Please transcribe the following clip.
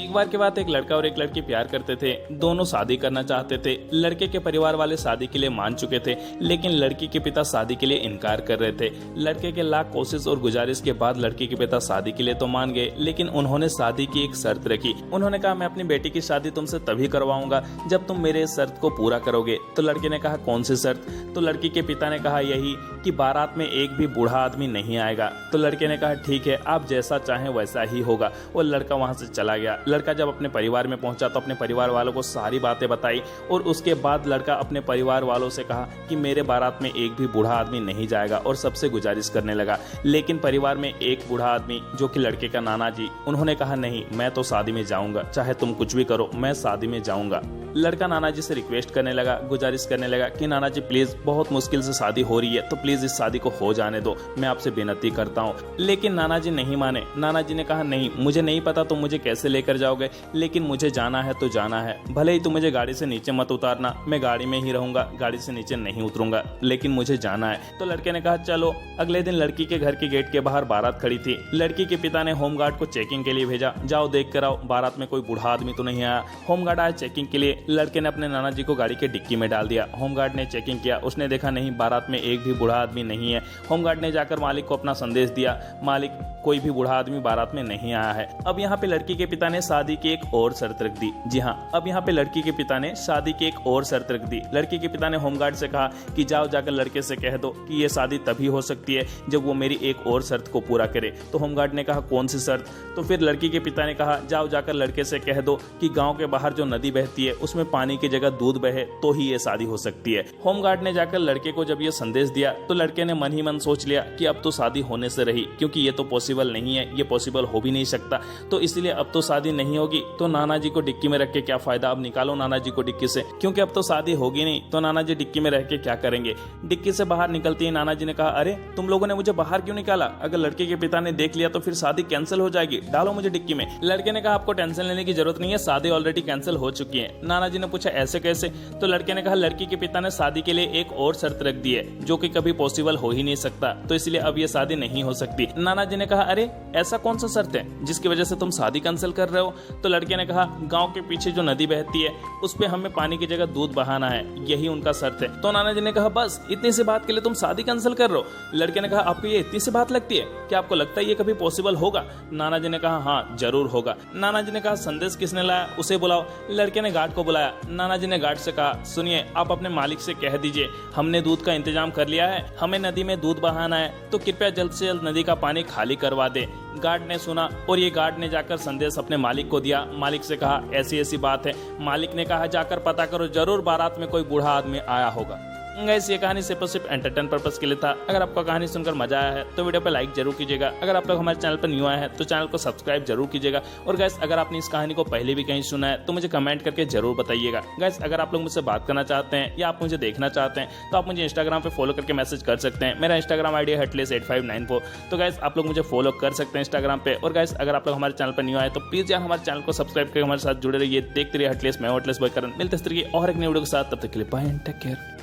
एक बार की बात, एक लड़का और एक लड़की प्यार करते थे। दोनों शादी करना चाहते थे। लड़के के परिवार वाले शादी के लिए मान चुके थे, लेकिन लड़की के पिता शादी के लिए इनकार कर रहे थे। लड़के के लाख कोशिश और गुजारिश के बाद लड़की के पिता शादी के लिए तो मान गए, लेकिन उन्होंने शादी की एक शर्त रखी। उन्होंने कहा, मैं अपनी बेटी की शादी तुमसे तभी करवाऊंगा जब तुम मेरे इस शर्त को पूरा करोगे। तो लड़के ने कहा, कौन सी शर्त? तो लड़की के पिता ने कहा, यही कि बारात में एक भी बूढ़ा आदमी नहीं आएगा। तो लड़के ने कहा, ठीक है, आप जैसा चाहें वैसा ही होगा। और लड़का वहां से चला गया। लड़का जब अपने परिवार में पहुंचा तो अपने परिवार वालों को सारी बातें बताई, और उसके बाद लड़का अपने परिवार वालों से कहा कि मेरे बारात में एक भी बूढ़ा आदमी नहीं जाएगा, और सबसे गुजारिश करने लगा। लेकिन परिवार में एक बूढ़ा आदमी, जो कि लड़के का नाना जी, उन्होंने कहा, नहीं, मैं तो शादी में जाऊंगा, चाहे तुम कुछ भी करो, मैं शादी में जाऊंगा। लड़का नाना जी से रिक्वेस्ट करने लगा, गुजारिश करने लगा कि नाना जी प्लीज, बहुत मुश्किल से शादी हो रही है, तो प्लीज इस शादी को हो जाने दो, मैं आपसे विनती करता हूँ। लेकिन नाना जी नहीं माने। नाना जी ने कहा, नहीं, मुझे नहीं पता तुम मुझे कैसे लेकर जाओगे, लेकिन मुझे जाना है तो जाना है। भले ही तुम मुझे गाड़ी से नीचे मत उतारना, मैं गाड़ी में ही रहूंगा, गाड़ी से नीचे नहीं उतरूंगा, लेकिन मुझे जाना है। तो लड़के ने कहा, चलो। अगले दिन लड़की के घर के गेट के बाहर बारात खड़ी थी। लड़की के पिता ने होमगार्ड को चेकिंग के लिए भेजा, जाओ देख कर आओ बारात में कोई बूढ़ा आदमी तो नहीं आया। होमगार्ड आया चेकिंग के लिए। लड़के ने अपने नाना जी को गाड़ी के डिक्की में डाल दिया। होमगार्ड ने चेकिंग किया, उसने देखा नहीं, बारात में एक भी बूढ़ा आदमी नहीं है। होमगार्ड ने जाकर मालिक को अपना संदेश दिया, मालिक, कोई भी बूढ़ा आदमी बारात में नहीं आया है। अब यहाँ पे लड़की के पिता ने शादी की एक और शर्त रख दी। जी हाँ, अब यहाँ पे लड़की के पिता ने शादी की एक और शर्त रख दी। लड़की के पिता ने होमगार्ड से कहा कि जाओ जाकर लड़के से कह दो कि ये शादी तभी हो सकती है जब वो मेरी एक और शर्त को पूरा करे। तो होमगार्ड ने कहा, कौन सी शर्त? तो फिर लड़की के पिता ने कहा, जाओ जाकर लड़के से कह दो कि गांव के बाहर जो नदी बहती है उसमें पानी की जगह दूध बहे तो ही ये शादी हो सकती है। होमगार्ड ने जाकर लड़के को जब ये संदेश दिया तो लड़के ने मन ही मन सोच लिया कि अब तो शादी होने से रही, क्योंकि ये तो पॉसिबल नहीं है, ये पॉसिबल हो भी नहीं सकता, तो इसलिए अब तो शादी नहीं होगी। तो नाना जी को डिक्की में रख के क्या फायदा, अब निकालो नाना जी को डिक्की से, क्योंकि अब तो शादी होगी नहीं। तो नाना जी डिक्की में रह के क्या करेंगे? डिक्की से बाहर निकलती है नाना जी ने कहा, अरे तुम लोगों ने मुझे बाहर क्यों निकाला? अगर लड़के के पिता ने देख लिया तो फिर शादी कैंसिल हो जाएगी, डालो मुझे डिक्की में। लड़के ने कहा, आपको टेंशन लेने की जरूरत नहीं है, शादी ऑलरेडी कैंसिल हो चुकी है। नाना जी ने पूछा, ऐसे कैसे? तो लड़के ने कहा, लड़की के पिता ने शादी के लिए एक और शर्त रख दी है, जो कि कभी पॉसिबल हो ही नहीं सकता, तो इसलिए अब ये शादी नहीं हो सकती। नाना जी ने कहा, अरे ऐसा कौन सा शर्त है जिसकी वजह से तुम शादी कैंसिल कर रहे हो? तो लड़के ने कहा, गांव के पीछे जो नदी बहती है उस पे हमें पानी की जगह दूध बहाना है, यही उनका शर्त है। तो नाना जी ने कहा, बस इतनी सी बात के लिए तुम शादी कैंसिल कर रहे हो? लड़के ने कहा, आपको ये इतनी सी बात लगती है? क्या आपको लगता है ये कभी पॉसिबल होगा? नाना जी ने कहा, हाँ जरूर होगा। नाना जी ने कहा, संदेश किसने लाया, उसे बुलाओ। लड़के ने गार्ड को बुलाया। नाना जी ने गार्ड से कहा, सुनिए, आप अपने मालिक से कह दीजिए हमने दूध का इंतजाम कर लिया है, हमें नदी में दूध बहाना है, तो कृपया जल्द से जल्द नदी का पानी खाली करवा दे। गार्ड ने सुना और ये गार्ड ने जाकर संदेश अपने मालिक को दिया। मालिक से कहा, ऐसी ऐसी बात है। मालिक ने कहा, जाकर पता करो, जरूर बारात में कोई बूढ़ा आदमी आया होगा। गाइस, ये कहानी सिर्फ एंटरटेन पर्पस के लिए था। अगर आपको कहानी सुनकर मजा आया है तो वीडियो पे लाइक जरूर कीजिएगा। अगर आप लोग हमारे चैनल पर न्यू आए हैं तो चैनल को सब्सक्राइब जरूर कीजिएगा। और गाइस, अगर आपने इस कहानी को पहले भी कहीं सुना है तो मुझे कमेंट करके जरूर बताइएगा। गाइस, अगर आप लोग मुझसे बात करना चाहते हैं या आप मुझे देखना चाहते हैं तो आप मुझे इंस्टाग्राम पे फॉलो करके मैसेज कर सकते हैं। मेरा इंस्टाग्राम आईडी है heartless8594। तो गाइस, आप लोग मुझे फॉलो कर सकते हैं इंस्टाग्राम पे। और गाइस, अगर आप लोग हमारे चैनल पर न्यू आए तो प्लीज यार हमारे चैनल को सब्सक्राइब करके हमारे साथ जुड़े रहिए। देखते रहिए हेटलेस, मैं हेटलेस बॉय करण। मिलते इस तरह की और एक नई वीडियो के साथ, तब तक के लिए बाय एंड टेक केयर।